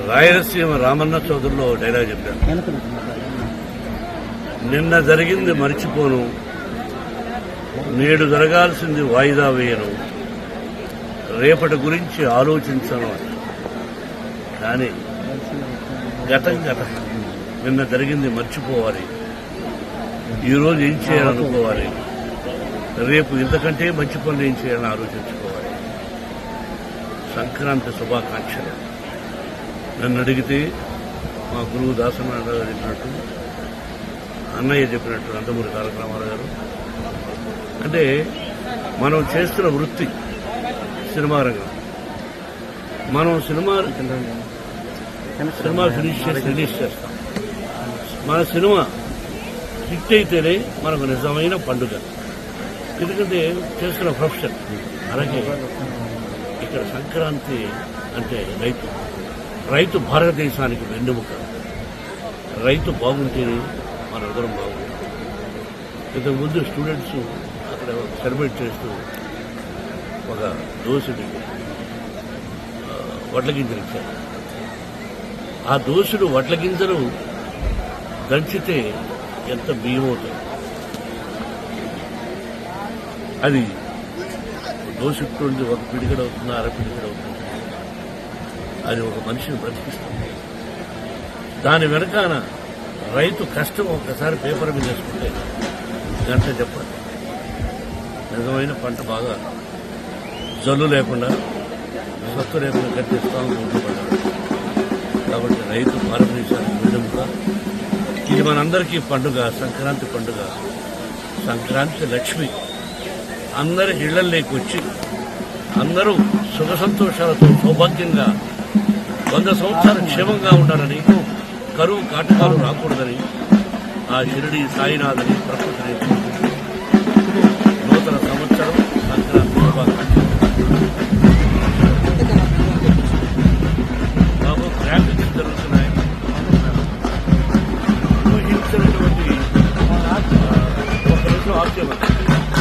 Rayalaseema Ramanna చౌదరిలో dialogue చెప్పాను. నిన్న జరిగింది మర్చిపోను, నేడు జరగాల్సింది వాయిదా వేయను, రేపటి గురించి ఆలోచించను. కానీ గతం గతం, నిన్న జరిగింది మర్చిపోవాలి, ఈరోజు ఏం చేయాలనుకోవాలి, రేపు ఇంతకంటే మంచి పనులు ఏం చేయాలని ఆలోచించుకోవాలి. సంక్రాంతి శుభాకాంక్షలు. నన్ను అడిగితే మా గురువు దాసనారాయణ గారు చెప్పినట్టు, అన్నయ్య చెప్పినట్టు, నందమూరి తారక రామారావు గారు, అంటే మనం చేస్తున్న వృత్తి సినిమా రంగం. మనం సినిమా ఫినిష్ చేసి రిలీజ్ చేస్తాం. మన సినిమా హిట్ అయితేనే మనకు నిజమైన పండుగ. ఎందుకంటే చేస్తున్న ప్రొఫెషన్. అలాగే ఇక్కడ సంక్రాంతి అంటే రైతు భారతదేశానికి వెన్నెముక. రైతు బాగుంటేనే మన అందరం బాగుంటుంది. ఇంతకుముందు స్టూడెంట్స్ అక్కడ సెలబ్రేట్ చేస్తూ ఒక దోశని వడ్ల గింజలు ఇచ్చారు. ఆ దోశలు వడ్ల గింజలు దంచితే ఎంత బియ్యం అవుతుంది. అది దోశెట్టుంది, ఒక పిడికడ అవుతుంది, అర పిడికడ అవుతుంది. అది ఒక మనిషిని బ్రతికిస్తుంది. దాని వెనకాన రైతు కష్టం ఒక్కసారి పేపర్ మీద వేసుకుంటే గంట చెప్పాలి. నిజమైన పంట బాగా జల్లు లేకుండా, సత్తు లేకుండా కట్టిస్తాం పడ్డాడు. కాబట్టి రైతు భారతదేశానికి వెన్నెముక. ఇది మనందరికీ పండుగ, సంక్రాంతి పండుగ. సంక్రాంతి లక్ష్మి అందరి ఇళ్లలోకి వచ్చి అందరూ సుఖ సంతోషాలతో సౌభాగ్యంగా 100 సంవత్సరాలు క్షేమంగా ఉండాలని, కరువు కాటకాలు రాకూడదని ఆ షిరిడి సాయినాథని ప్రకృతిని నూతన సంవత్సరం సంక్రాంతి శుభాకాంక్షలు. బాబు గ్రాఫిక్స్ జరుగుతున్నాయి. ఊహించినటువంటి ఒక నిమిషం ఆప్యమని